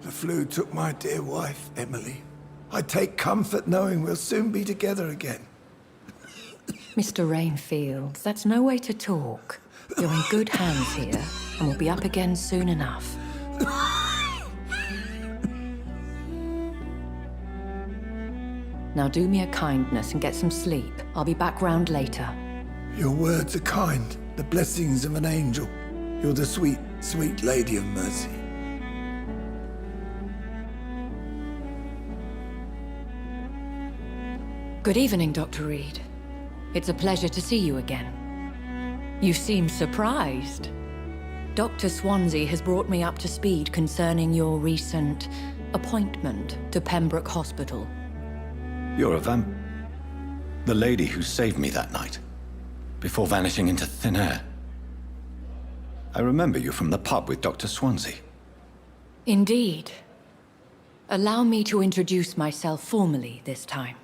The flu took my dear wife, Emily. I take comfort knowing we'll soon be together again. Mr. Rainfield, that's no way to talk. You're in good hands here, and we'll be up again soon enough. Now do me a kindness and get some sleep. I'll be back round later. Your words are kind, the blessings of an angel. You're the sweet, sweet Lady of Mercy. Good evening, Dr. Reid. It's a pleasure to see you again. You seem surprised. Dr. Swansea has brought me up to speed concerning your recent appointment to Pembroke Hospital. You're a the lady who saved me that night, before vanishing into thin air. I remember you from the pub with Dr. Swansea. Indeed. Allow me to introduce myself formally this time.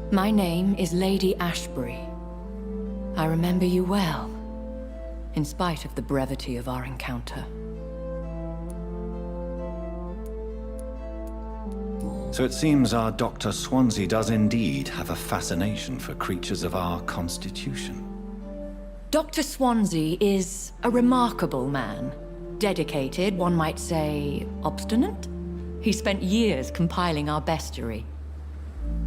My name is Lady Ashbury. I remember you well, in spite of the brevity of our encounter. So it seems our Dr. Swansea does indeed have a fascination for creatures of our constitution. Dr. Swansea is a remarkable man. Dedicated, one might say, obstinate? He spent years compiling our bestiary.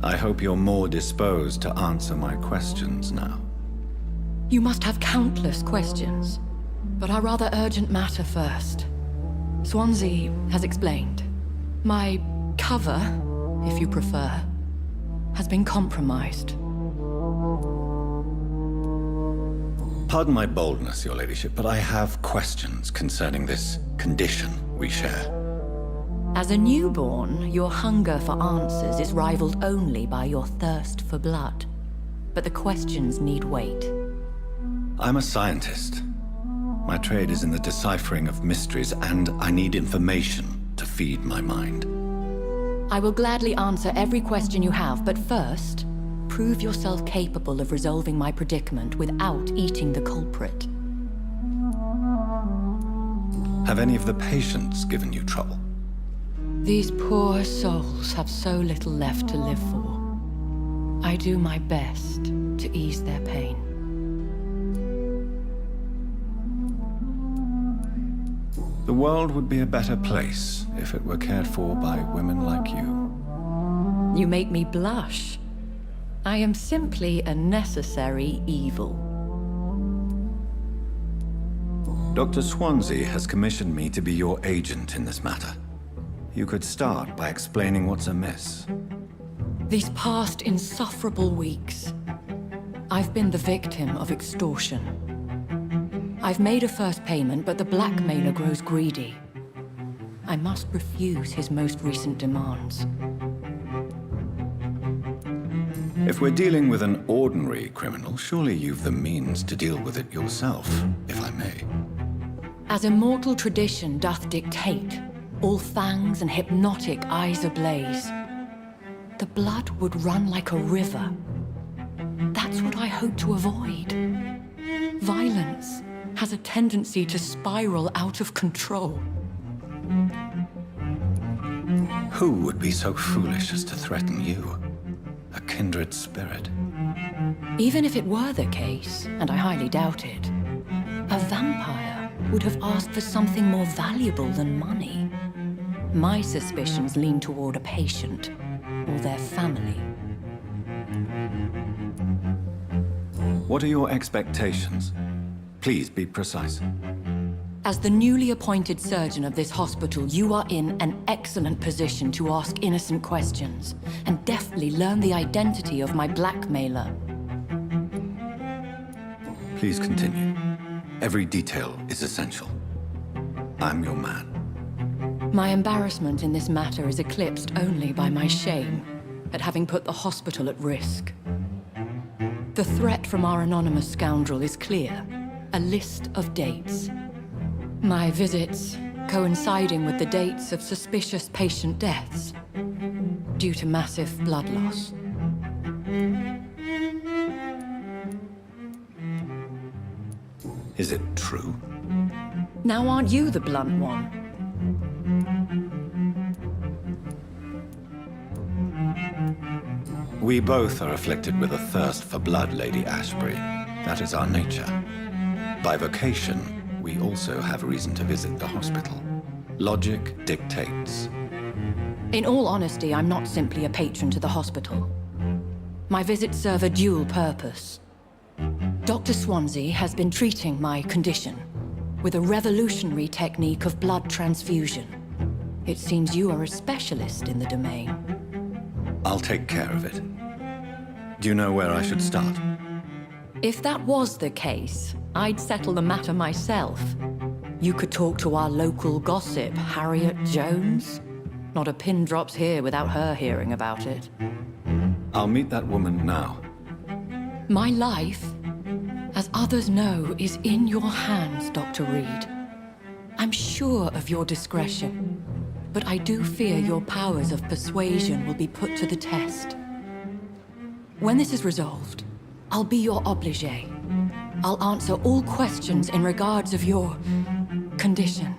I hope you're more disposed to answer my questions now. You must have countless questions, but our rather urgent matter first. Swansea has explained. My cover, if you prefer, has been compromised. Pardon my boldness, Your Ladyship, but I have questions concerning this condition we share. As a newborn, your hunger for answers is rivaled only by your thirst for blood. But the questions need wait. I'm a scientist. My trade is in the deciphering of mysteries, and I need information to feed my mind. I will gladly answer every question you have, but first, prove yourself capable of resolving my predicament without eating the culprit. Have any of the patients given you trouble? These poor souls have so little left to live for. I do my best to ease their pain. The world would be a better place if it were cared for by women like you. You make me blush. I am simply a necessary evil. Dr. Swansea has commissioned me to be your agent in this matter. You could start by explaining what's amiss. These past insufferable weeks, I've been the victim of extortion. I've made a first payment, but the blackmailer grows greedy. I must refuse his most recent demands. If we're dealing with an ordinary criminal, surely you've the means to deal with it yourself, if I may. As immortal tradition doth dictate, all fangs and hypnotic eyes ablaze, the blood would run like a river. That's what I hope to avoid. Violence has a tendency to spiral out of control. Who would be so foolish as to threaten you? A kindred spirit. Even if it were the case, and I highly doubt it, a vampire would have asked for something more valuable than money. My suspicions lean toward a patient or their family. What are your expectations? Please be precise. As the newly appointed surgeon of this hospital, you are in an excellent position to ask innocent questions and deftly learn the identity of my blackmailer. Please continue. Every detail is essential. I'm your man. My embarrassment in this matter is eclipsed only by my shame at having put the hospital at risk. The threat from our anonymous scoundrel is clear. A list of dates. My visits coinciding with the dates of suspicious patient deaths due to massive blood loss. Is it true? Now aren't you the blunt one? We both are afflicted with a thirst for blood, Lady Ashbury. That is our nature. By vocation, we also have reason to visit the hospital. Logic dictates. In all honesty, I'm not simply a patron to the hospital. My visits serve a dual purpose. Dr. Swansea has been treating my condition with a revolutionary technique of blood transfusion. It seems you are a specialist in the domain. I'll take care of it. Do you know where I should start? If that was the case, I'd settle the matter myself. You could talk to our local gossip, Harriet Jones. Not a pin drops here without her hearing about it. I'll meet that woman now. My life, as others know, is in your hands, Dr. Reid. I'm sure of your discretion, but I do fear your powers of persuasion will be put to the test. When this is resolved, I'll be your obligé. I'll answer all questions in regards of your condition.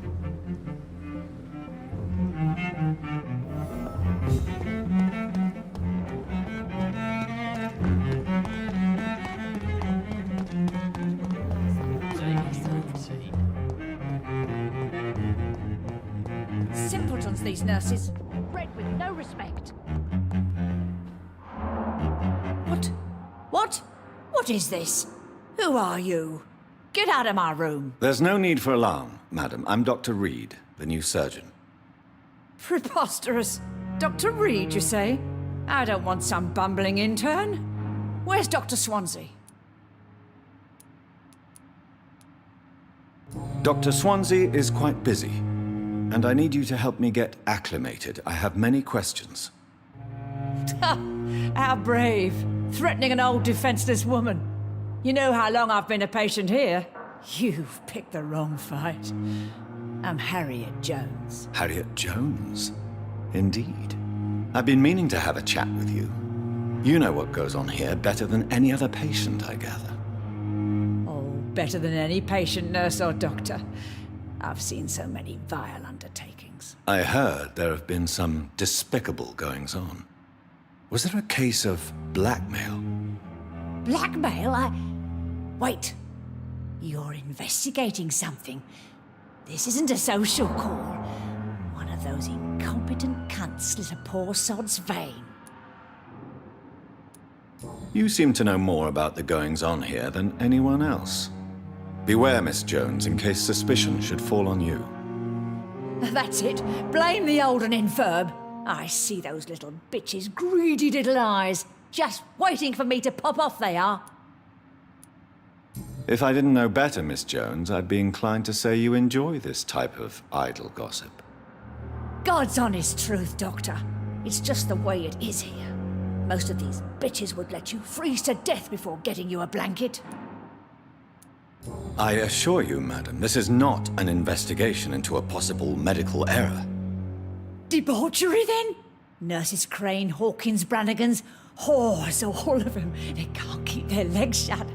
Simpletons, these nurses. Bred with no respect. What? What is this? Who are you? Get out of my room. There's no need for alarm, madam. I'm Dr. Reid, the new surgeon. Preposterous. Dr. Reid, you say? I don't want some bumbling intern. Where's Dr. Swansea? Dr. Swansea is quite busy, and I need you to help me get acclimated. I have many questions. How brave. Threatening an old defenseless woman. You know how long I've been a patient here? You've picked the wrong fight. I'm Harriet Jones. Harriet Jones? Indeed. I've been meaning to have a chat with you. You know what goes on here better than any other patient, I gather. Oh, better than any patient, nurse or doctor. I've seen so many vile undertakings. I heard there have been some despicable goings-on. Was there a case of blackmail? Blackmail? Wait. You're investigating something. This isn't a social call. One of those incompetent cunts slit a poor sod's vein. You seem to know more about the goings-on here than anyone else. Beware, Miss Jones, in case suspicion should fall on you. That's it. Blame the old and infirm. I see those little bitches' greedy little eyes. Just waiting for me to pop off they are. If I didn't know better, Miss Jones, I'd be inclined to say you enjoy this type of idle gossip. God's honest truth, Doctor. It's just the way it is here. Most of these bitches would let you freeze to death before getting you a blanket. I assure you, madam, this is not an investigation into a possible medical error. Debauchery, then? Nurses Crane, Hawkins, Brannigans, whores, all of them. They can't keep their legs shut.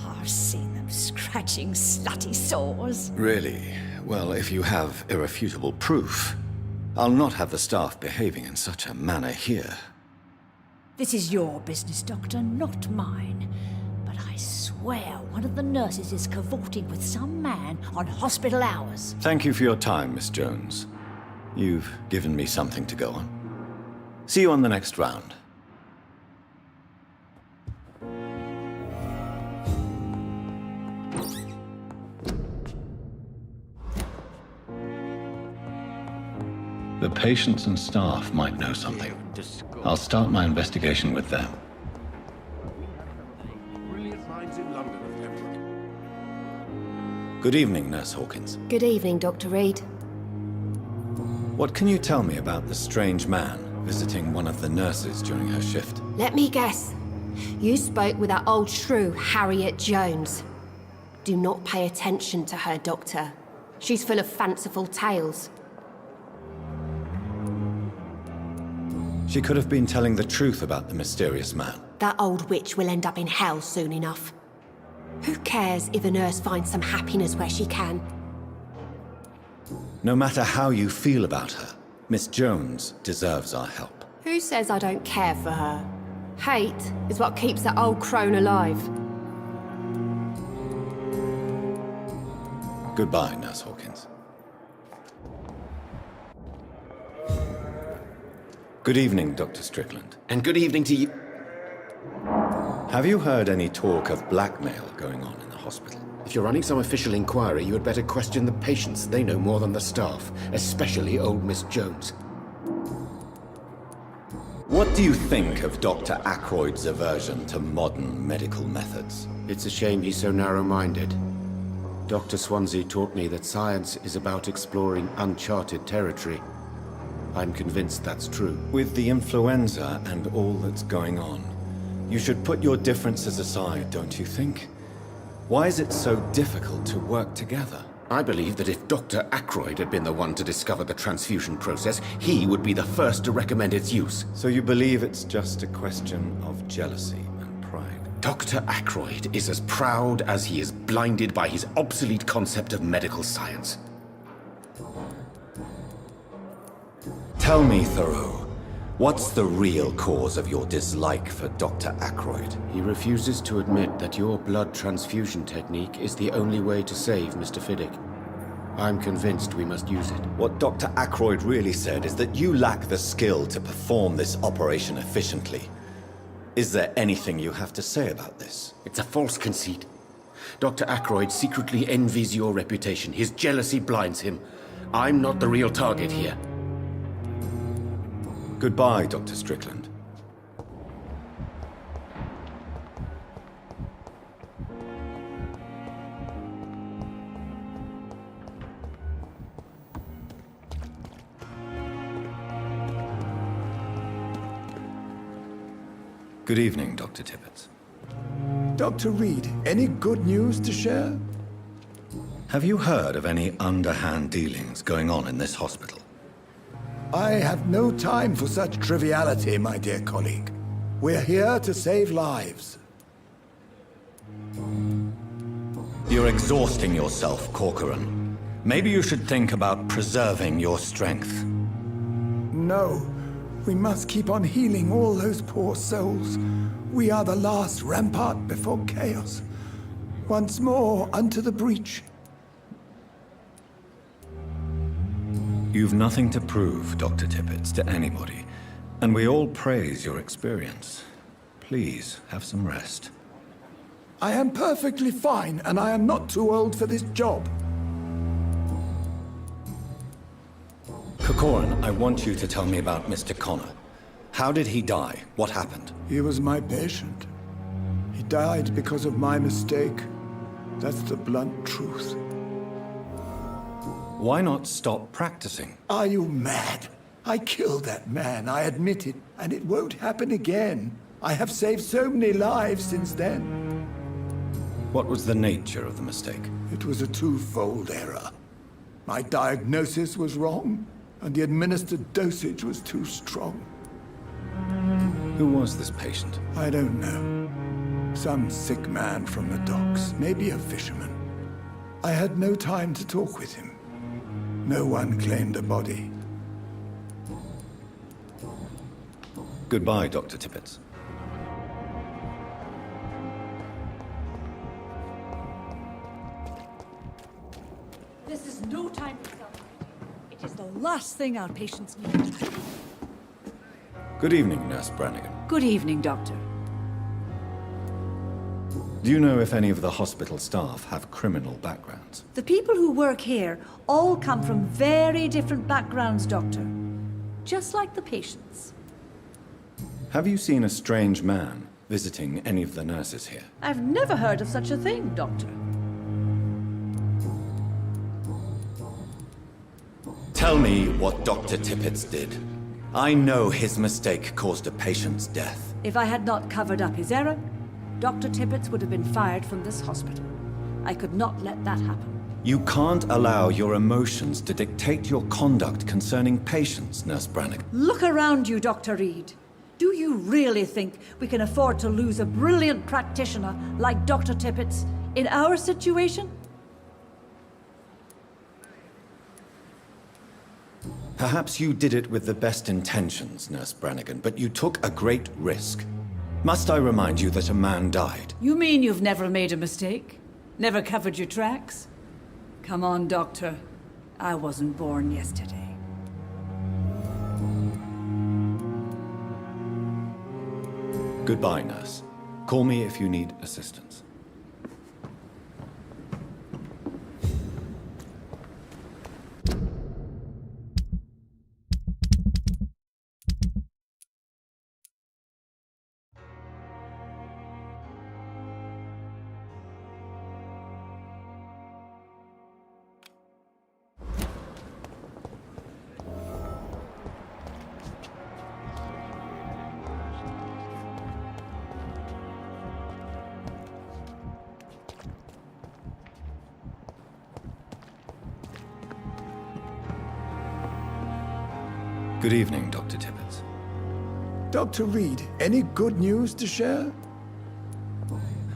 I've seen them scratching slutty sores. Really? Well, if you have irrefutable proof, I'll not have the staff behaving in such a manner here. This is your business, Doctor, not mine. But I swear one of the nurses is cavorting with some man on hospital hours. Thank you for your time, Miss Jones. You've given me something to go on. See you on the next round. The patients and staff might know something. I'll start my investigation with them. Good evening, Nurse Hawkins. Good evening, Dr. Reid. What can you tell me about the strange man visiting one of the nurses during her shift? Let me guess. You spoke with that old shrew, Harriet Jones. Do not pay attention to her, Doctor. She's full of fanciful tales. She could have been telling the truth about the mysterious man. That old witch will end up in hell soon enough. Who cares if a nurse finds some happiness where she can? No matter how you feel about her, Miss Jones deserves our help. Who says I don't care for her? Hate is what keeps that old crone alive. Goodbye, Nurse Hawkins. Good evening, Dr. Strickland. And good evening to you. Have you heard any talk of blackmail going on in the hospital? If you're running some official inquiry, you had better question the patients. They know more than the staff, especially old Miss Jones. What do you think of Dr. Ackroyd's aversion to modern medical methods? It's a shame he's so narrow-minded. Dr. Swansea taught me that science is about exploring uncharted territory. I'm convinced that's true. With the influenza and all that's going on, you should put your differences aside, don't you think? Why is it so difficult to work together? I believe that if Dr. Ackroyd had been the one to discover the transfusion process, he would be the first to recommend its use. So you believe it's just a question of jealousy and pride? Dr. Ackroyd is as proud as he is blinded by his obsolete concept of medical science. Tell me, Thoreau, what's the real cause of your dislike for Dr. Ackroyd? He refuses to admit that your blood transfusion technique is the only way to save Mr. Fiddick. I'm convinced we must use it. What Dr. Ackroyd really said is that you lack the skill to perform this operation efficiently. Is there anything you have to say about this? It's a false conceit. Dr. Ackroyd secretly envies your reputation. His jealousy blinds him. I'm not the real target here. Goodbye, Dr. Strickland. Good evening, Dr. Tippett. Dr. Reid, any good news to share? Have you heard of any underhand dealings going on in this hospital? I have no time for such triviality, my dear colleague. We're here to save lives. You're exhausting yourself, Corcoran. Maybe you should think about preserving your strength. No, we must keep on healing all those poor souls. We are the last rampart before chaos. Once more, unto the breach. You've nothing to prove, Dr. Tippett, to anybody, and we all praise your experience. Please, have some rest. I am perfectly fine, and I am not too old for this job. Corcoran, I want you to tell me about Mr. Connor. How did he die? What happened? He was my patient. He died because of my mistake. That's the blunt truth. Why not stop practicing? Are you mad? I killed that man, I admit it, and it won't happen again. I have saved so many lives since then. What was the nature of the mistake? It was a twofold error. My diagnosis was wrong, and the administered dosage was too strong. Who was this patient? I don't know. Some sick man from the docks, maybe a fisherman. I had no time to talk with him. No one claimed a body. Goodbye, Dr. Tippett. This is no time to celebrate. It is the last thing our patients need. Good evening, Nurse Brannigan. Good evening, Doctor. Do you know if any of the hospital staff have criminal backgrounds? The people who work here all come from very different backgrounds, Doctor. Just like the patients. Have you seen a strange man visiting any of the nurses here? I've never heard of such a thing, Doctor. Tell me what Dr. Tippett did. I know his mistake caused a patient's death. If I had not covered up his error, Dr. Tippett would have been fired from this hospital. I could not let that happen. You can't allow your emotions to dictate your conduct concerning patients, Nurse Brannigan. Look around you, Dr. Reid. Do you really think we can afford to lose a brilliant practitioner like Dr. Tippett In our situation? Perhaps you did it with the best intentions, Nurse Brannigan, but you took a great risk. Must I remind you that a man died? You mean you've never made a mistake? Never covered your tracks? Come on, Doctor. I wasn't born yesterday. Goodbye, Nurse. Call me if you need assistance. Good evening, Dr. Tippets. Dr. Reid, any good news to share?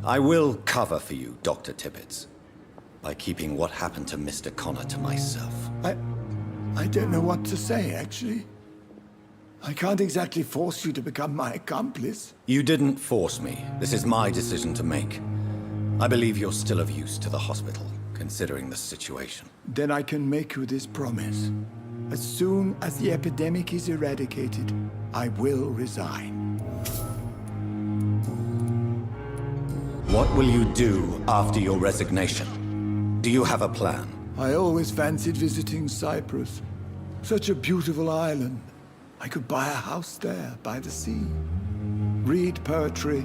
I will cover for you, Dr. Tippets, by keeping what happened to Mr. Connor to myself. I don't know what to say, actually. I can't exactly force you to become my accomplice. You didn't force me. This is my decision to make. I believe you're still of use to the hospital, considering the situation. Then I can make you this promise. As soon as the epidemic is eradicated, I will resign. What will you do after your resignation? Do you have a plan? I always fancied visiting Cyprus. Such a beautiful island. I could buy a house there by the sea, read poetry,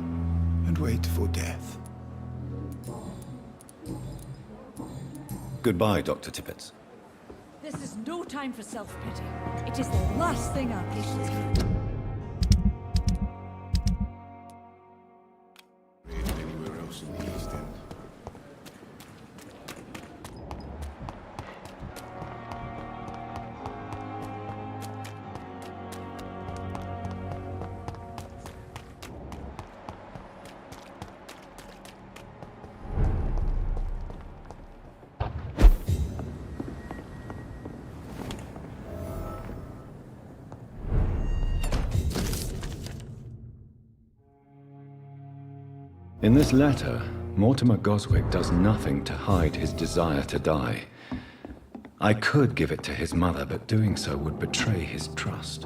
and wait for death. Goodbye, Dr. Tippets. This is no time for self-pity. It is the last thing our patients need. Anywhere else in the East End? In this letter, Mortimer Goswick does nothing to hide his desire to die. I could give it to his mother, but doing so would betray his trust.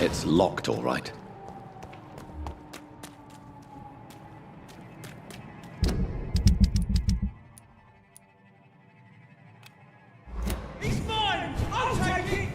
It's locked, all right. He's mine! I'll take it!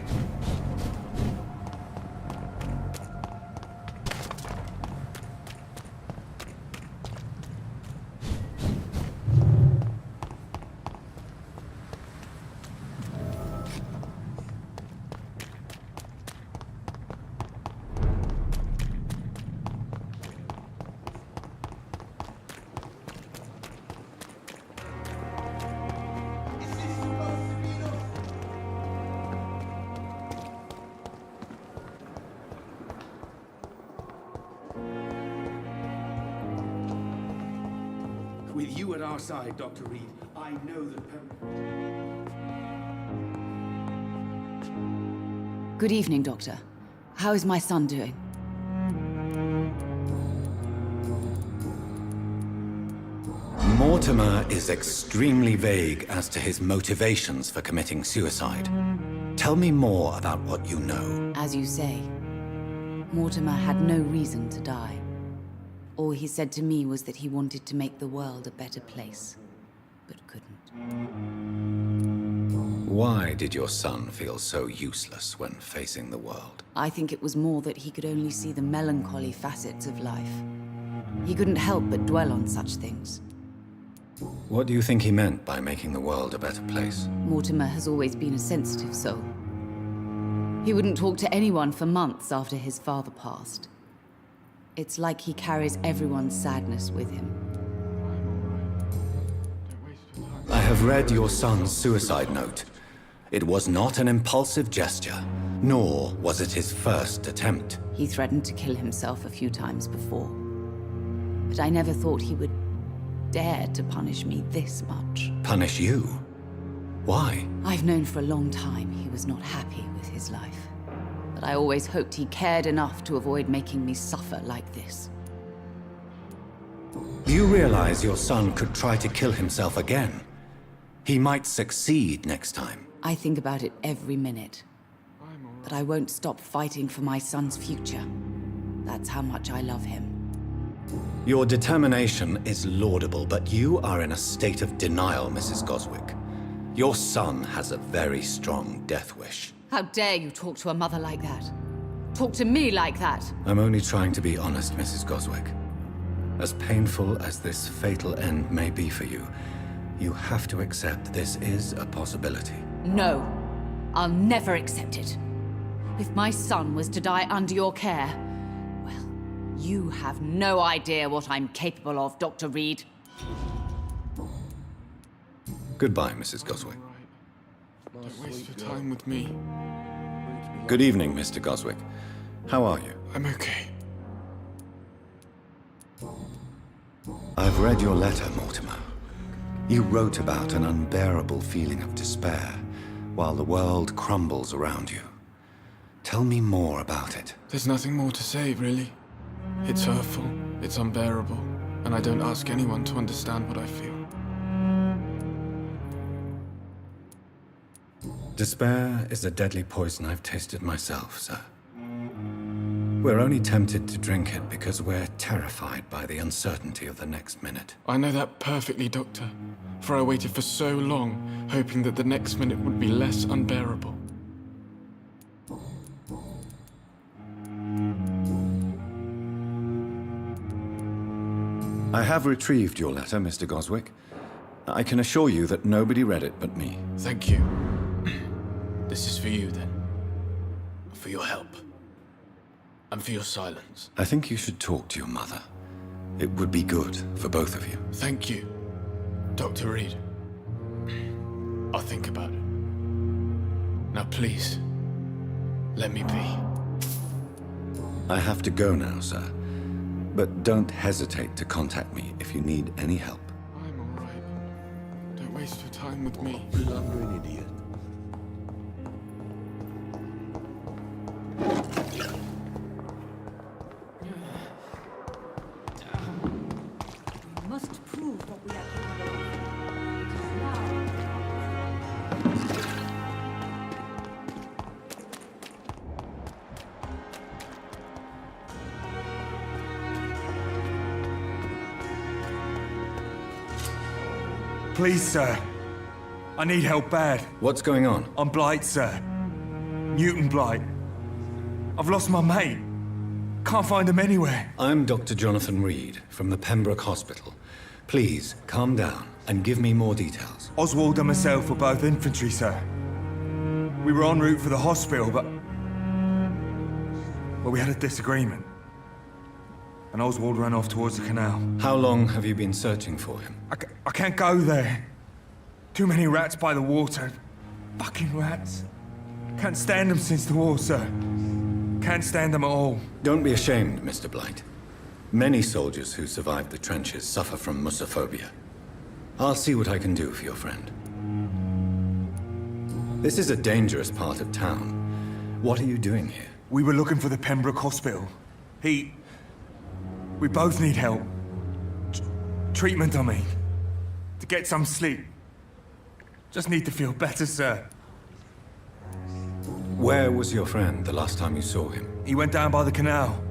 With you at our side, Dr. Reid, I know that... Good evening, Doctor. How is my son doing? Mortimer is extremely vague as to his motivations for committing suicide. Tell me more about what you know. As you say, Mortimer had no reason to die. All he said to me was that he wanted to make the world a better place, but couldn't. Why did your son feel so useless when facing the world? I think it was more that he could only see the melancholy facets of life. He couldn't help but dwell on such things. What do you think he meant by making the world a better place? Mortimer has always been a sensitive soul. He wouldn't talk to anyone for months after his father passed. It's like he carries everyone's sadness with him. I have read your son's suicide note. It was not an impulsive gesture, nor was it his first attempt. He threatened to kill himself a few times before. But I never thought he would dare to punish me this much. Punish you? Why? I've known for a long time he was not happy with his life. But I always hoped he cared enough to avoid making me suffer like this. Do you realize your son could try to kill himself again? He might succeed next time. I think about it every minute. But I won't stop fighting for my son's future. That's how much I love him. Your determination is laudable, but you are in a state of denial, Mrs. Goswick. Your son has a very strong death wish. How dare you talk to a mother like that? Talk to me like that? I'm only trying to be honest, Mrs. Goswick. As painful as this fatal end may be for you, you have to accept this is a possibility. No, I'll never accept it. If my son was to die under your care, well, you have no idea what I'm capable of, Dr. Reid. Goodbye, Mrs. Goswick. Don't waste your time with me. Good evening, Mr. Goswick. How are you? I'm okay. I've read your letter, Mortimer. You wrote about an unbearable feeling of despair while the world crumbles around you. Tell me more about it. There's nothing more to say, really. It's hurtful, it's unbearable, and I don't ask anyone to understand what I feel. Despair is a deadly poison I've tasted myself, sir. We're only tempted to drink it because we're terrified by the uncertainty of the next minute. I know that perfectly, Doctor. For I waited for so long, hoping that the next minute would be less unbearable. I have retrieved your letter, Mr. Goswick. I can assure you that nobody read it but me. Thank you. This is for you, then. For your help. And for your silence. I think you should talk to your mother. It would be good for both of you. Thank you, Dr. Reid. I'll think about it. Now please, let me be. I have to go now, sir. But don't hesitate to contact me if you need any help. I'm all right. Don't waste your time with me. You're an idiot. We must prove what we are capable of. Please, sir. I need help bad. What's going on? I'm Blight, sir. Newton Blight. I've lost my mate. Can't find him anywhere. I'm Dr. Jonathan Reid from the Pembroke Hospital. Please, calm down and give me more details. Oswald and myself were both infantry, sir. We were en route for the hospital, but... well, we had a disagreement. And Oswald ran off towards the canal. How long have you been searching for him? I can't go there. Too many rats by the water. Fucking rats. Can't stand them since the war, sir. Can't stand them at all. Don't be ashamed, Mr. Blight. Many soldiers who survived the trenches suffer from musophobia. I'll see what I can do for your friend. This is a dangerous part of town. What are you doing here? We were looking for the Pembroke Hospital. We both need help. Treatment, I mean. To get some sleep. Just need to feel better, sir. Where was your friend the last time you saw him? He went down by the canal.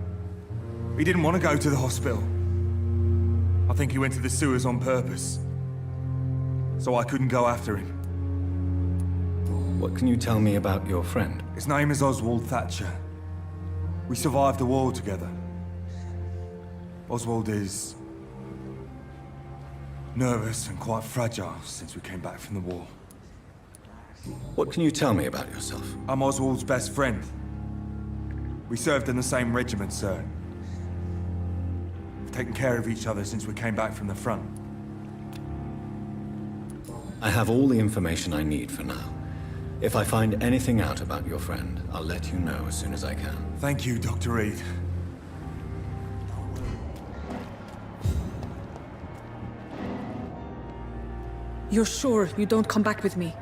He didn't want to go to the hospital. I think he went to the sewers on purpose. So I couldn't go after him. What can you tell me about your friend? His name is Oswald Thatcher. We survived the war together. Oswald is nervous and quite fragile since we came back from the war. What can you tell me about yourself? I'm Oswald's best friend. We served in the same regiment, sir. We've taken care of each other since we came back from the front. I have all the information I need for now. If I find anything out about your friend, I'll let you know as soon as I can. Thank you, Dr. Reid. You're sure you don't come back with me?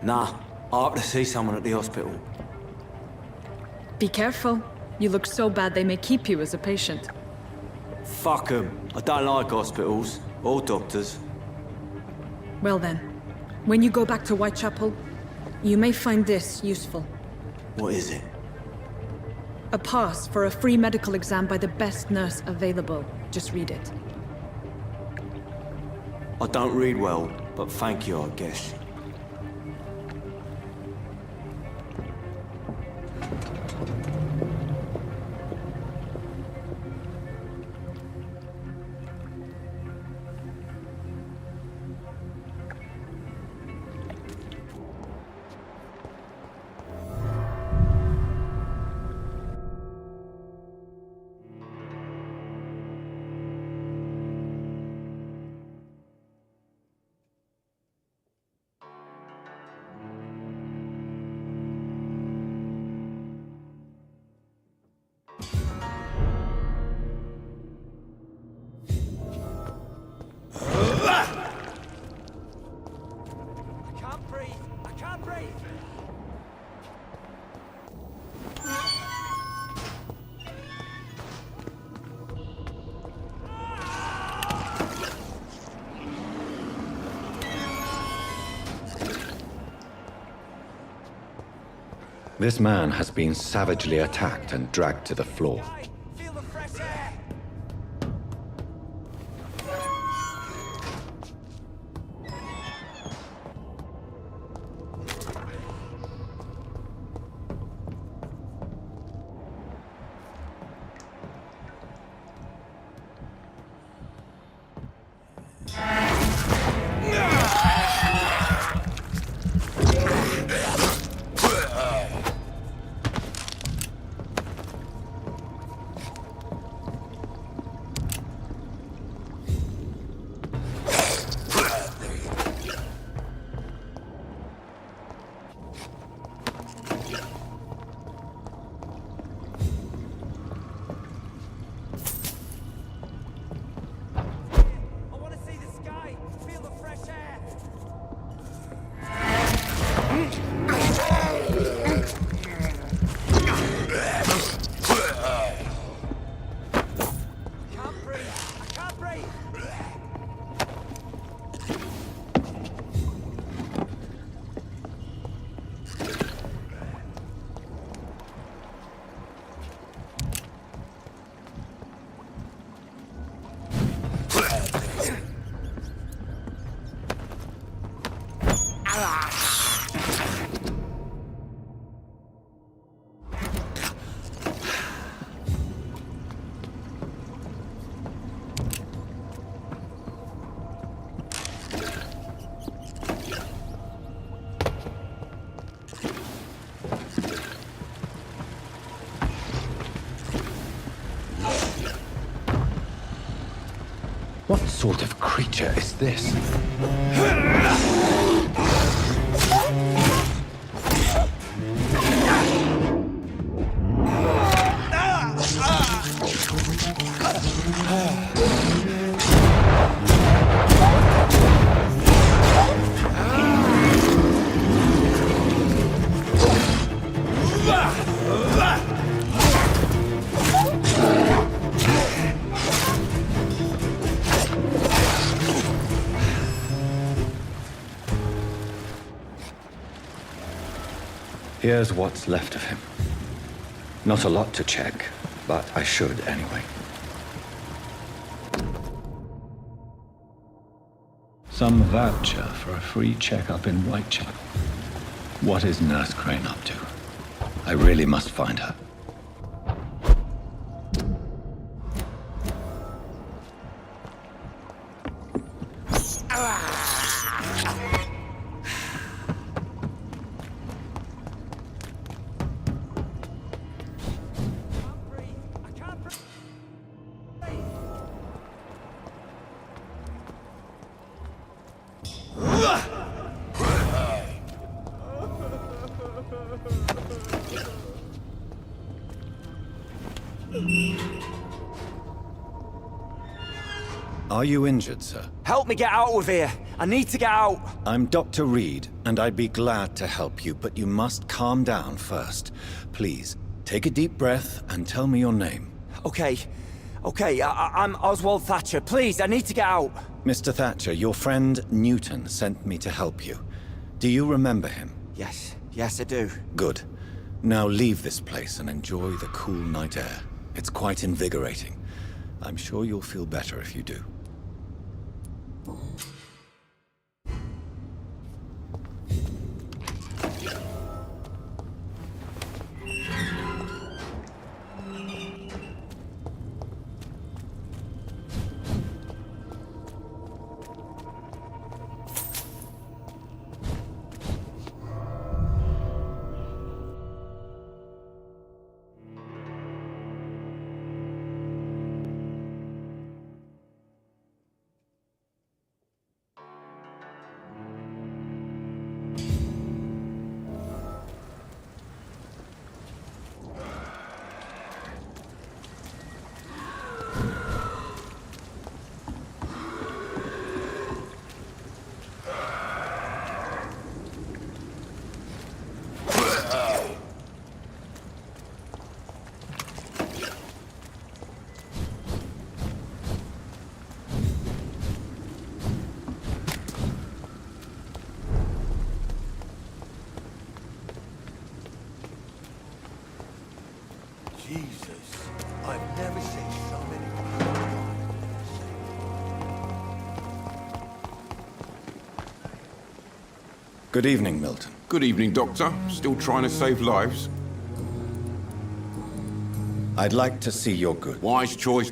Nah, I have to see someone at the hospital. Be careful. You look so bad they may keep you as a patient. Fuck 'em. I don't like hospitals, or doctors. Well then, when you go back to Whitechapel, you may find this useful. What is it? A pass for a free medical exam by the best nurse available. Just read it. I don't read well, but thank you, I guess. This man has been savagely attacked and dragged to the floor. Feel the fresh air. What sort of creature is this? Here's what's left of him. Not a lot to check, but I should anyway. Some voucher for a free checkup in Whitechapel. What is Nurse Crane up to? I really must find her. Are you injured, sir? Help me get out of here. I need to get out. I'm Dr. Reid, and I'd be glad to help you, but you must calm down first. Please, take a deep breath and tell me your name. Okay. I'm Oswald Thatcher. Please, I need to get out. Mr. Thatcher, your friend Newton sent me to help you. Do you remember him? Yes, I do. Good. Now leave this place and enjoy the cool night air. It's quite invigorating. I'm sure you'll feel better if you do. Jesus, I've never seen so many. Good evening, Milton. Good evening, Doctor. Still trying to save lives? I'd like to see your goods. Wise choice.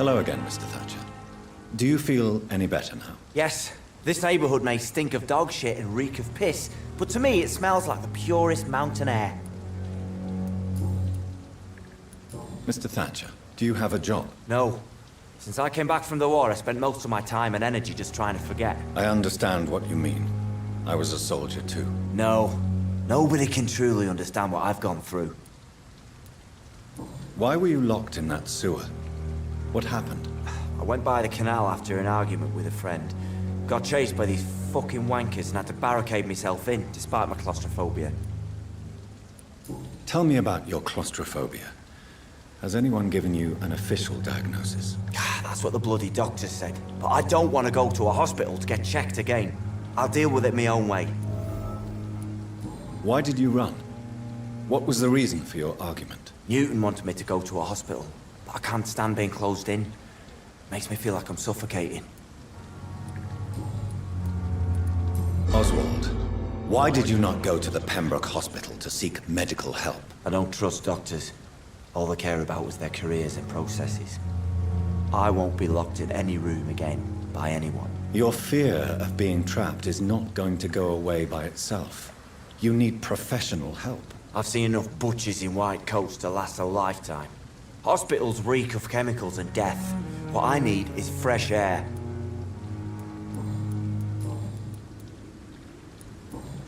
Hello again, Mr. Thatcher. Do you feel any better now? Yes, this neighborhood may stink of dog shit and reek of piss, but to me it smells like the purest mountain air. Mr. Thatcher, do you have a job? No. Since I came back from the war, I spent most of my time and energy just trying to forget. I understand what you mean. I was a soldier too. No. Nobody can truly understand what I've gone through. Why were you locked in that sewer? What happened? I went by the canal after an argument with a friend. Got chased by these fucking wankers and had to barricade myself in, despite my claustrophobia. Tell me about your claustrophobia. Has anyone given you an official diagnosis? That's what the bloody doctor said. But I don't want to go to a hospital to get checked again. I'll deal with it my own way. Why did you run? What was the reason for your argument? Newton wanted me to go to a hospital, but I can't stand being closed in. Makes me feel like I'm suffocating. Oswald, why did you not go to the Pembroke Hospital to seek medical help? I don't trust doctors. All they care about was their careers and processes. I won't be locked in any room again by anyone. Your fear of being trapped is not going to go away by itself. You need professional help. I've seen enough butchers in white coats to last a lifetime. Hospitals reek of chemicals and death. What I need is fresh air.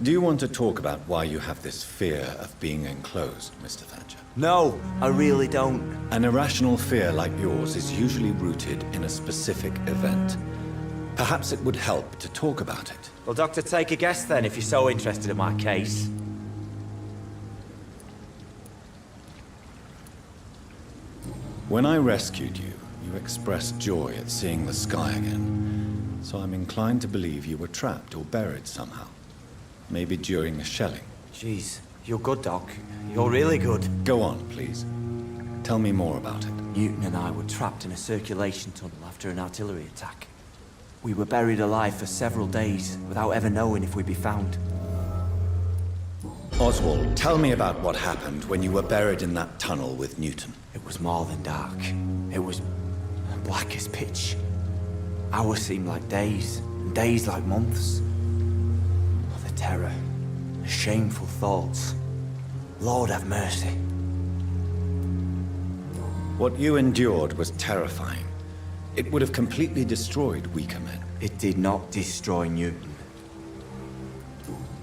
Do you want to talk about why you have this fear of being enclosed, Mr. Thatcher? No, I really don't. An irrational fear like yours is usually rooted in a specific event. Perhaps it would help to talk about it. Well, Doctor, take a guess then, if you're so interested in my case. When I rescued you, you expressed joy at seeing the sky again. So I'm inclined to believe you were trapped or buried somehow. Maybe during a shelling. Jeez, you're good, Doc. You're really good. Go on, please. Tell me more about it. Newton and I were trapped in a circulation tunnel after an artillery attack. We were buried alive for several days without ever knowing if we'd be found. Oswald, tell me about what happened when you were buried in that tunnel with Newton. It was more than dark. It was black as pitch. Hours seemed like days, and days like months. The terror, the shameful thoughts. Lord have mercy. What you endured was terrifying. It would have completely destroyed weaker men. It did not destroy Newton.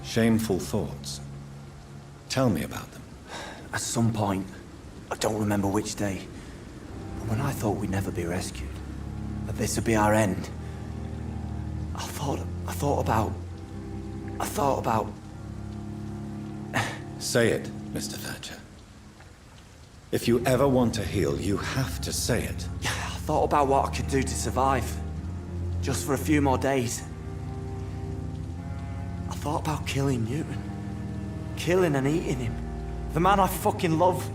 Shameful thoughts. Tell me about them. At some point, I don't remember which day, but when I thought we'd never be rescued, that this would be our end, I thought about... Say it, Mr. Thatcher. If you ever want to heal, you have to say it. I thought about what I could do to survive. Just for a few more days. I thought about killing Newton. Killing and eating him. The man I fucking love.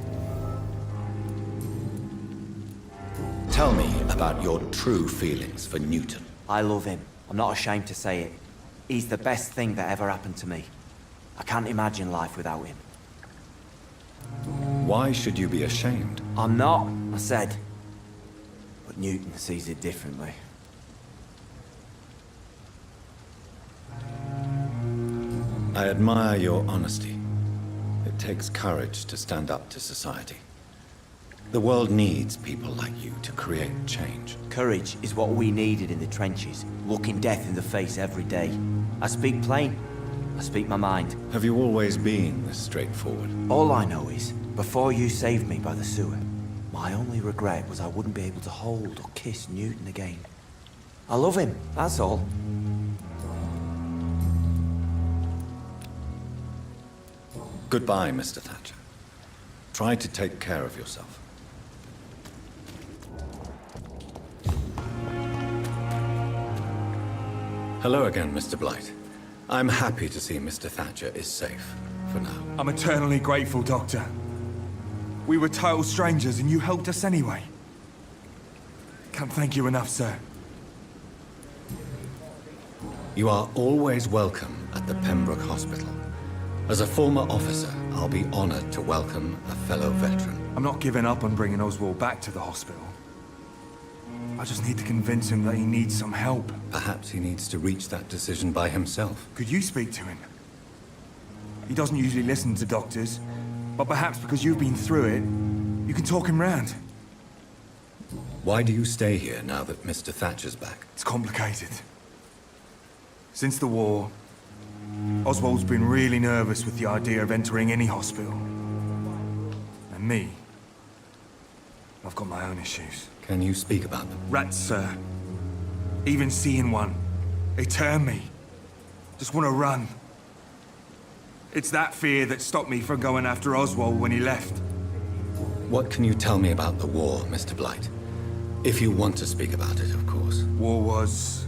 Tell me about your true feelings for Newton. I love him. I'm not ashamed to say it. He's the best thing that ever happened to me. I can't imagine life without him. Why should you be ashamed? I'm not, I said. But Newton sees it differently. I admire your honesty. It takes courage to stand up to society. The world needs people like you to create change. Courage is what we needed in the trenches, looking death in the face every day. I speak plain. I speak my mind. Have you always been this straightforward? All I know is, before you saved me by the sewer, my only regret was I wouldn't be able to hold or kiss Newton again. I love him, that's all. Goodbye, Mr. Thatcher. Try to take care of yourself. Hello again, Mr. Blight. I'm happy to see Mr. Thatcher is safe, for now. I'm eternally grateful, Doctor. We were total strangers and you helped us anyway. Can't thank you enough, sir. You are always welcome at the Pembroke Hospital. As a former officer, I'll be honored to welcome a fellow veteran. I'm not giving up on bringing Oswald back to the hospital. I just need to convince him that he needs some help. Perhaps he needs to reach that decision by himself. Could you speak to him? He doesn't usually listen to doctors, but perhaps because you've been through it, you can talk him round. Why do you stay here now that Mr. Thatcher's back? It's complicated. Since the war, Oswald's been really nervous with the idea of entering any hospital. And me, I've got my own issues. Can you speak about them? Rats, sir. Even seeing one, they turn me. Just want to run. It's that fear that stopped me from going after Oswald when he left. What can you tell me about the war, Mr. Blight? If you want to speak about it, of course. War was...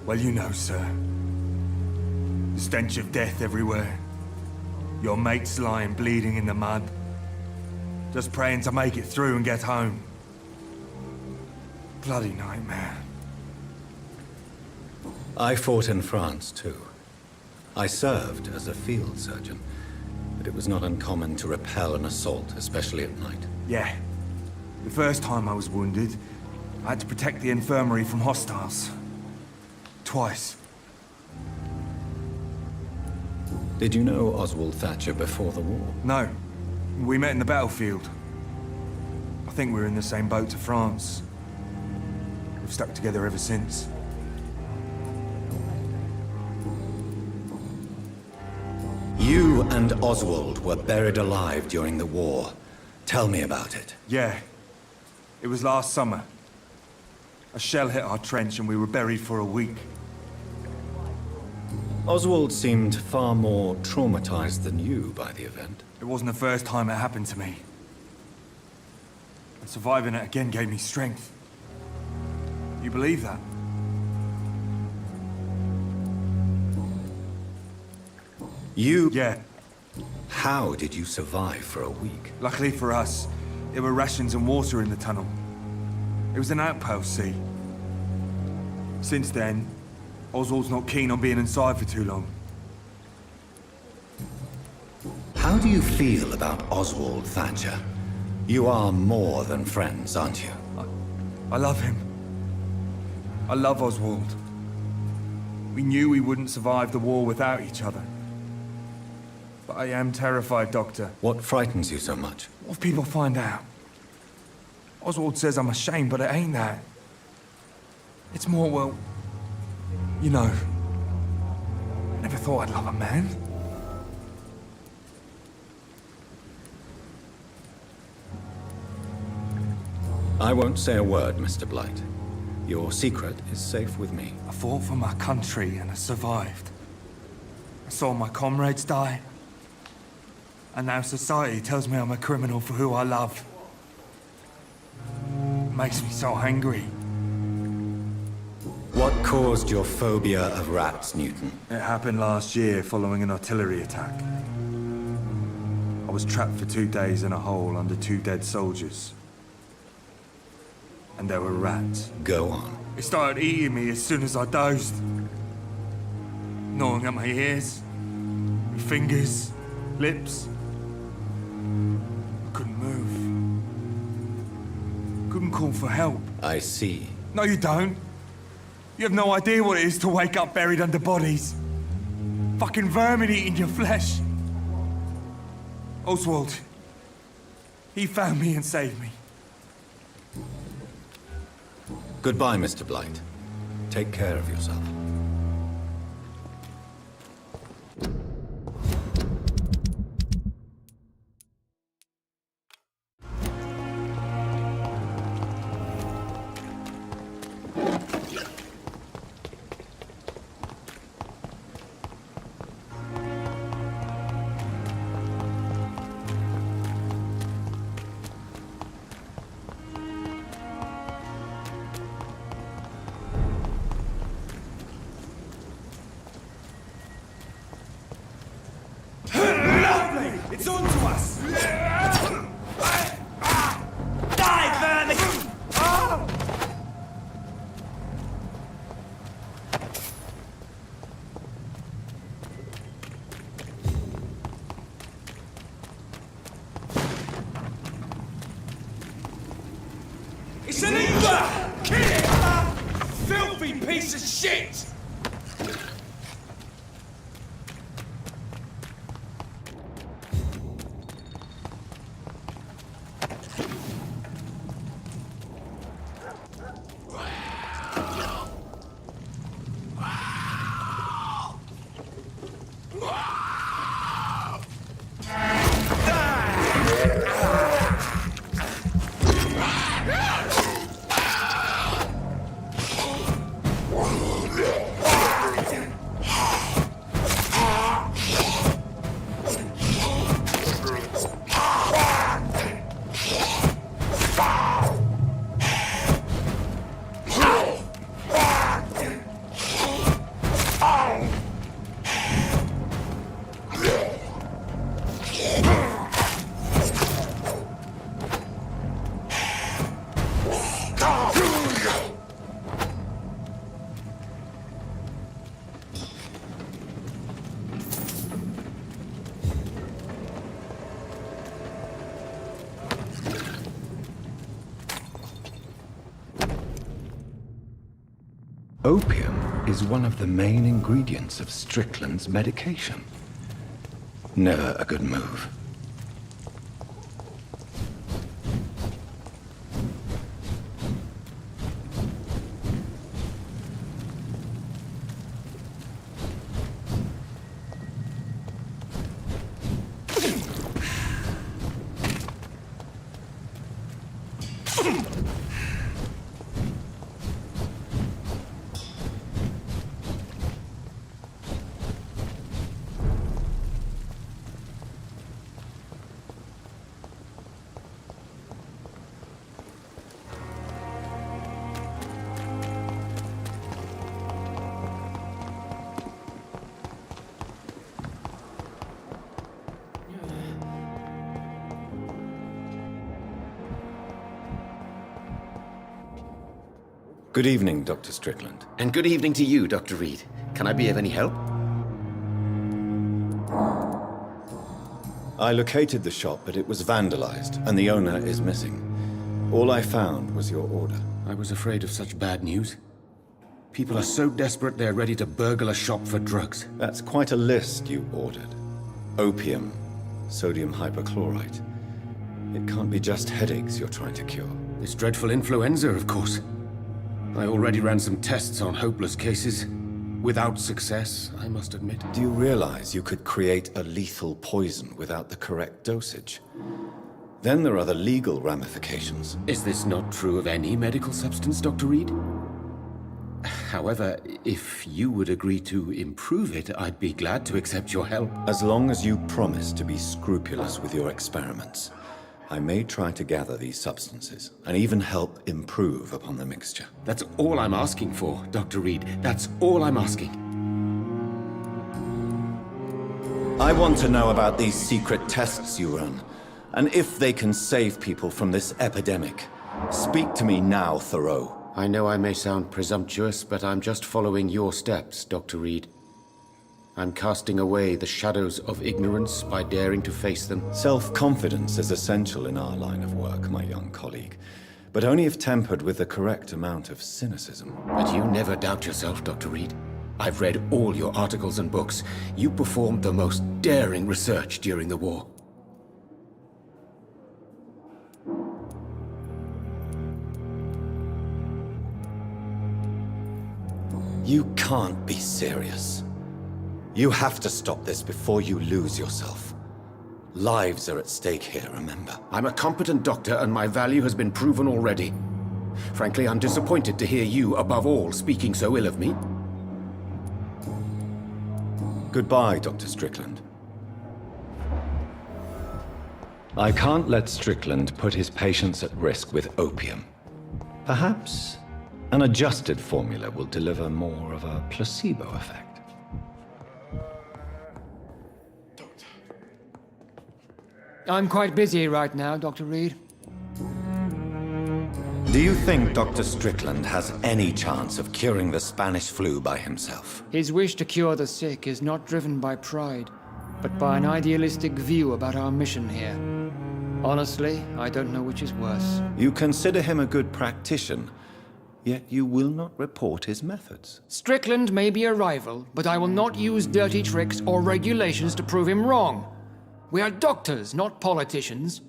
well, you know, sir. The stench of death everywhere. Your mates lying bleeding in the mud. Just praying to make it through and get home. Bloody nightmare. I fought in France, too. I served as a field surgeon, but it was not uncommon to repel an assault, especially at night. Yeah. The first time I was wounded, I had to protect the infirmary from hostiles. Twice. Did you know Oswald Thatcher before the war? No. We met in the battlefield. I think we were in the same boat to France. We've stuck together ever since. You and Oswald were buried alive during the war. Tell me about it. Yeah. It was last summer. A shell hit our trench and we were buried for a week. Oswald seemed far more traumatized than you by the event. It wasn't the first time it happened to me. And surviving it again gave me strength. You believe that? You... Yeah. How did you survive for a week? Luckily for us, there were rations and water in the tunnel. It was an outpost, see? Since then, Oswald's not keen on being inside for too long. How do you feel about Oswald Thatcher? You are more than friends, aren't you? I love him. I love Oswald. We knew we wouldn't survive the war without each other. But I am terrified, Doctor. What frightens you so much? What if people find out? Oswald says I'm ashamed, but it ain't that. It's more, well... you know... I never thought I'd love a man. I won't say a word, Mr. Blight. Your secret is safe with me. I fought for my country and I survived. I saw my comrades die. And now society tells me I'm a criminal for who I love. It makes me so angry. What caused your phobia of rats, Newton? It happened last year following an artillery attack. I was trapped for 2 days in a hole under 2 dead soldiers. And there were rats. Go on. They started eating me as soon as I dozed. Gnawing at my ears, my fingers, lips. I couldn't move. Couldn't call for help. I see. No, you don't. You have no idea what it is to wake up buried under bodies. Fucking vermin eating your flesh. Oswald. He found me and saved me. Goodbye, Mr. Blight. Take care of yourself. It's on to us! Die, vermin! filthy piece of shit! Opium is one of the main ingredients of Strickland's medication. Never a good move. Good evening, Dr. Strickland. And good evening to you, Dr. Reid. Can I be of any help? I located the shop, but it was vandalized, and the owner is missing. All I found was your order. I was afraid of such bad news. People are so desperate they're ready to burgle a shop for drugs. That's quite a list you ordered. Opium, sodium hypochlorite. It can't be just headaches you're trying to cure. This dreadful influenza, of course. I already ran some tests on hopeless cases. Without success, I must admit. Do you realize you could create a lethal poison without the correct dosage? Then there are the legal ramifications. Is this not true of any medical substance, Dr. Reid? However, if you would agree to improve it, I'd be glad to accept your help. As long as you promise to be scrupulous with your experiments, I may try to gather these substances, and even help improve upon the mixture. That's all I'm asking for, Dr. Reid. That's all I'm asking. I want to know about these secret tests you run, and if they can save people from this epidemic. Speak to me now, Thoreau. I know I may sound presumptuous, but I'm just following your steps, Dr. Reid. I'm casting away the shadows of ignorance by daring to face them. Self-confidence is essential in our line of work, my young colleague, but only if tempered with the correct amount of cynicism. But you never doubt yourself, Dr. Reid. I've read all your articles and books. You performed the most daring research during the war. You can't be serious. You have to stop this before you lose yourself. Lives are at stake here, remember? I'm a competent doctor, and my value has been proven already. Frankly, I'm disappointed to hear you, above all, speaking so ill of me. Goodbye, Dr. Strickland. I can't let Strickland put his patients at risk with opium. Perhaps an adjusted formula will deliver more of a placebo effect. I'm quite busy right now, Dr. Reid. Do you think Dr. Strickland has any chance of curing the Spanish flu by himself? His wish to cure the sick is not driven by pride, but by an idealistic view about our mission here. Honestly, I don't know which is worse. You consider him a good practitioner, Yet you will not report his methods. Strickland may be a rival, but I will not use dirty tricks or regulations to prove him wrong. We are doctors, not politicians.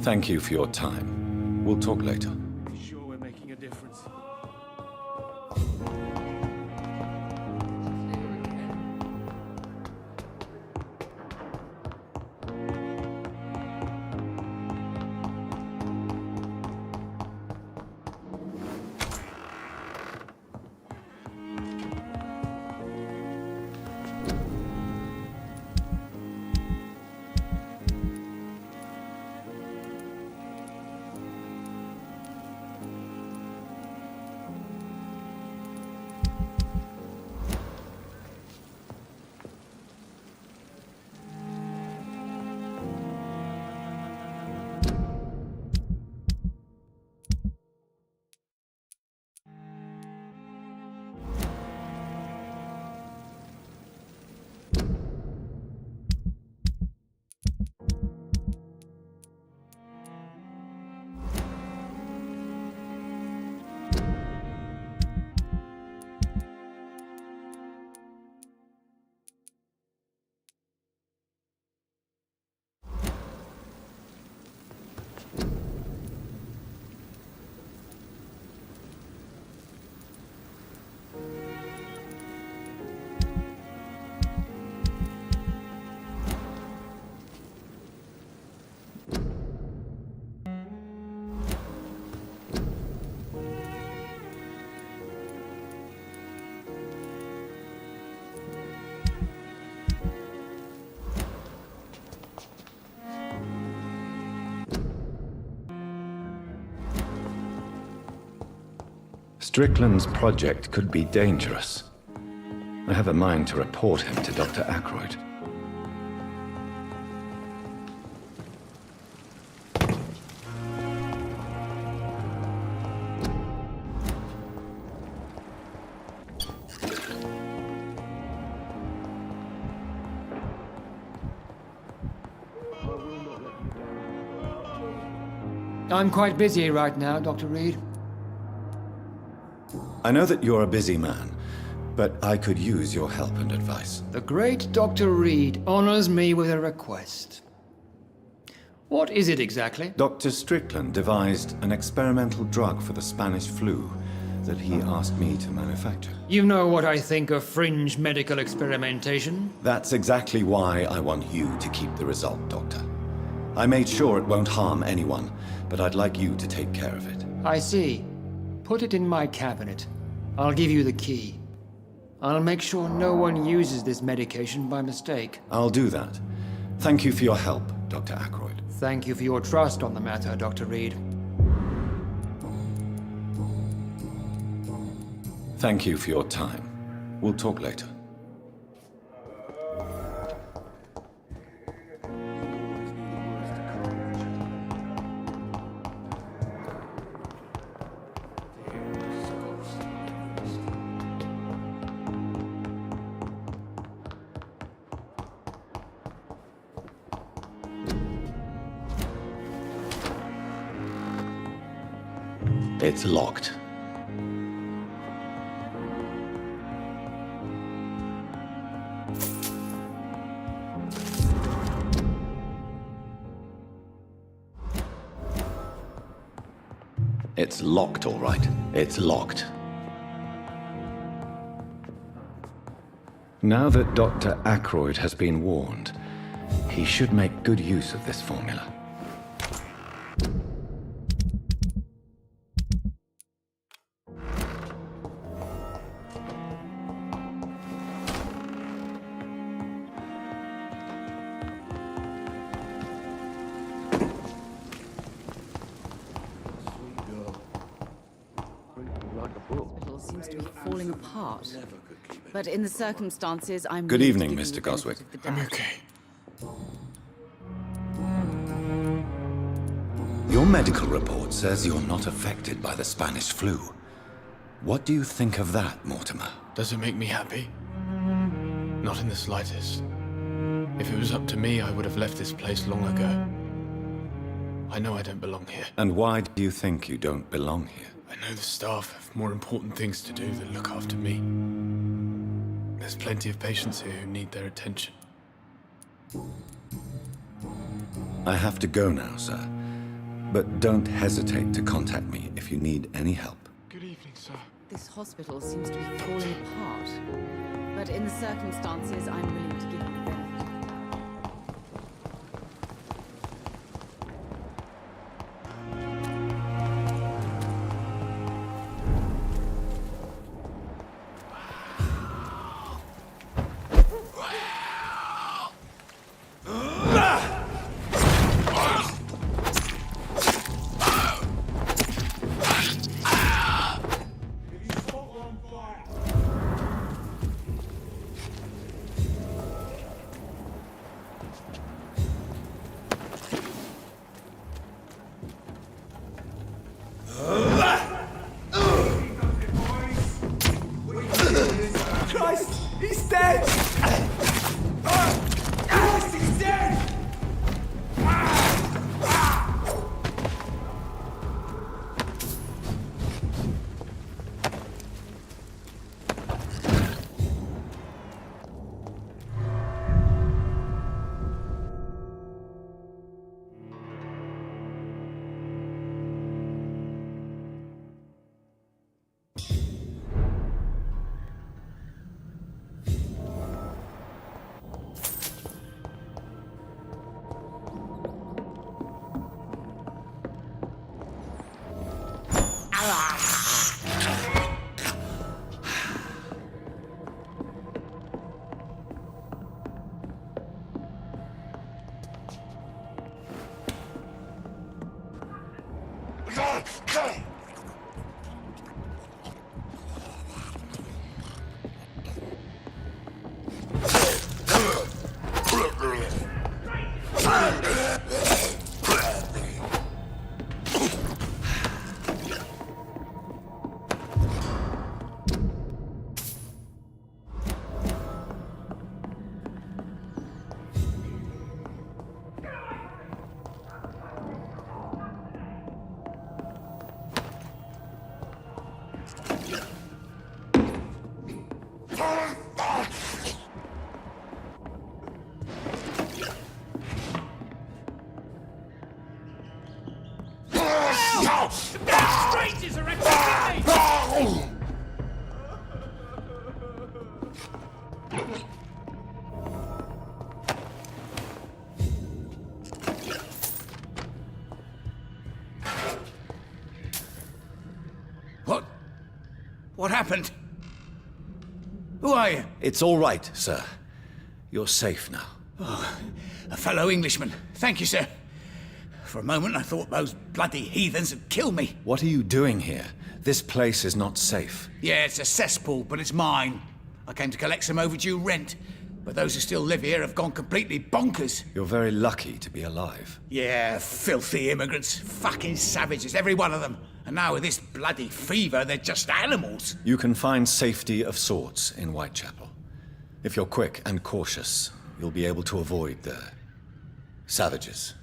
Thank you for your time. We'll talk later. Sure we're making a difference. Strickland's project could be dangerous. I have a mind to report him to Dr. Ackroyd. I'm quite busy right now, Dr. Reid. I know that you're a busy man, but I could use your help and advice. The great Dr. Reid honors me with a request. What is it exactly? Dr. Strickland devised an experimental drug for the Spanish flu that he asked me to manufacture. You know what I think of fringe medical experimentation? That's exactly why I want you to keep the result, Doctor. I made sure it won't harm anyone, but I'd like you to take care of it. I see. Put it in my cabinet. I'll give you the key. I'll make sure no one uses this medication by mistake. I'll do that. Thank you for your help, Dr. Ackroyd. Thank you for your trust on the matter, Dr. Reid. Thank you for your time. We'll talk later. It's locked. It's locked, all right. It's locked. Now that Dr. Ackroyd has been warned, he should make good use of this formula. Seems to be falling apart. But in the circumstances, I'm... Good evening, Mr. Goswick. I'm okay. Your medical report says you're not affected by the Spanish flu. What do you think of that, Mortimer? Does it make me happy? Not in the slightest. If it was up to me, I would have left this place long ago. I know I don't belong here. And why do you think you don't belong here? I know the staff have more important things to do than look after me. There's plenty of patients here who need their attention. I have to go now, sir. But don't hesitate to contact me if you need any help. Good evening, sir. This hospital seems to be falling apart. But in the circumstances, I'm willing to give you a benefit. Christ, he's dead! Christ, he's dead! Strangers are attacking me! What happened? Who are you? It's all right, sir. You're safe now. Oh, a fellow Englishman. Thank you, sir. For a moment, I thought those bloody heathens had killed me. What are you doing here? This place is not safe. Yeah, it's a cesspool, but it's mine. I came to collect some overdue rent, but those who still live here have gone completely bonkers. You're very lucky to be alive. Yeah, filthy immigrants. Fucking savages, every one of them. And now with this bloody fever, they're just animals. You can find safety of sorts in Whitechapel. If you're quick and cautious, you'll be able to avoid the savages.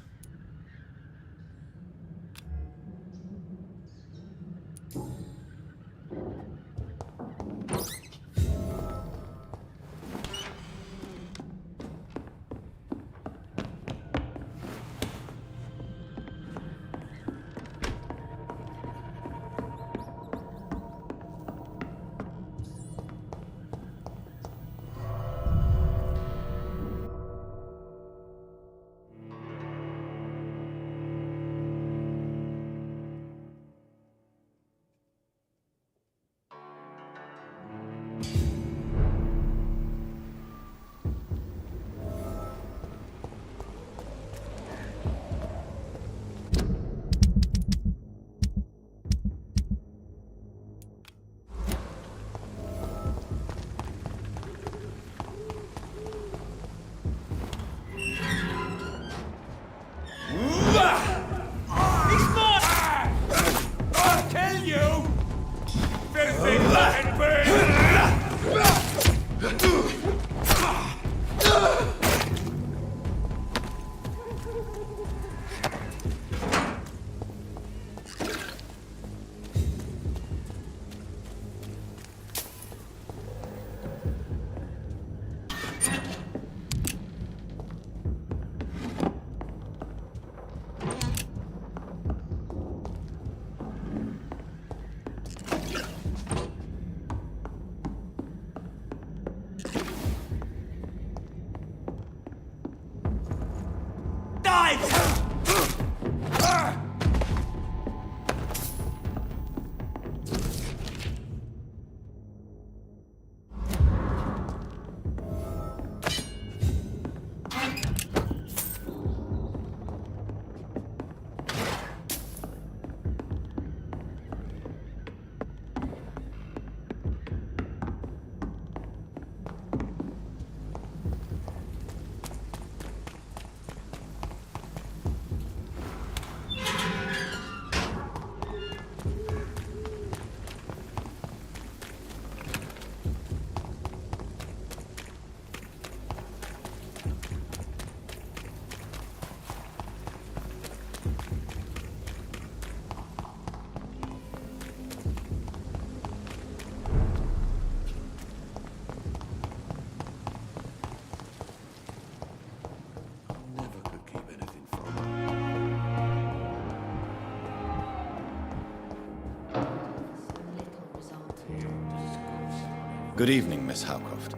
Good evening, Miss Howcroft.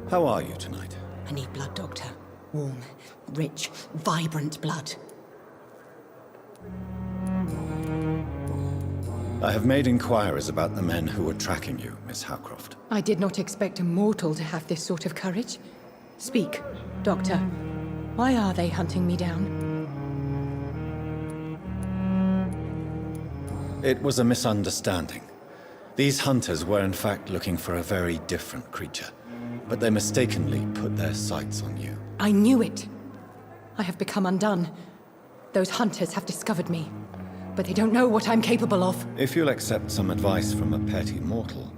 How are you tonight? I need blood, Doctor. Warm, rich, vibrant blood. I have made inquiries about the men who were tracking you, Miss Howcroft. I did not expect a mortal to have this sort of courage. Speak, Doctor. Why are they hunting me down? It was a misunderstanding. These hunters were in fact looking for a very different creature, but they mistakenly put their sights on you. I knew it. I have become undone. Those hunters have discovered me, but they don't know what I'm capable of. If you'll accept some advice from a petty mortal,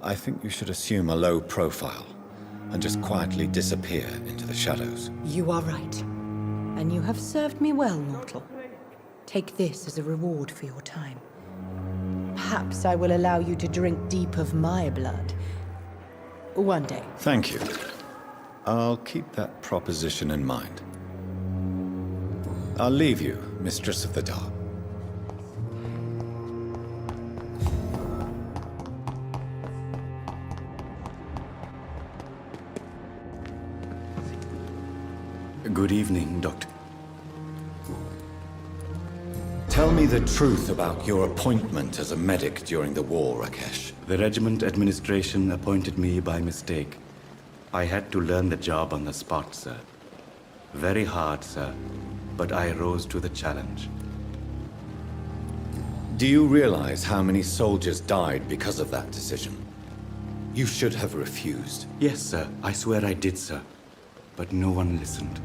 I think you should assume a low profile and just quietly disappear into the shadows. You are right. And you have served me well, mortal. Take this as a reward for your time. Perhaps I will allow you to drink deep of my blood. One day. Thank you. I'll keep that proposition in mind. I'll leave you, Mistress of the Dark. Good evening, Doctor. Tell me the truth about your appointment as a medic during the war, Rakesh. The regiment administration appointed me by mistake. I had to learn the job on the spot, sir. Very hard, sir, but I rose to the challenge. Do you realize how many soldiers died because of that decision? You should have refused. Yes, sir. I swear I did, sir. But no one listened.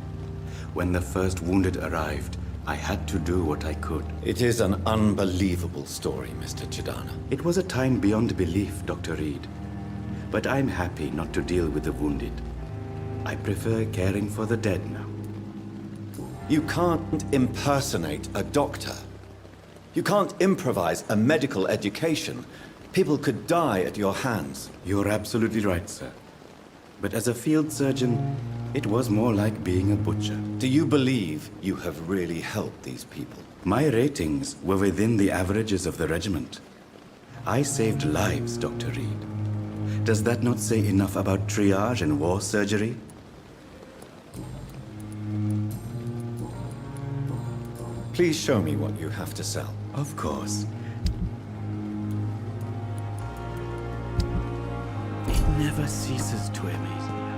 When the first wounded arrived, I had to do what I could. It is an unbelievable story, Mr. Chidana. It was a time beyond belief, Dr. Reid. But I'm happy not to deal with the wounded. I prefer caring for the dead now. You can't impersonate a doctor. You can't improvise a medical education. People could die at your hands. You're absolutely right, sir. But as a field surgeon, it was more like being a butcher. Do you believe you have really helped these people? My ratings were within the averages of the regiment. I saved lives, Dr. Reid. Does that not say enough about triage and war surgery? Please show me what you have to sell. Of course. It never ceases to amaze me.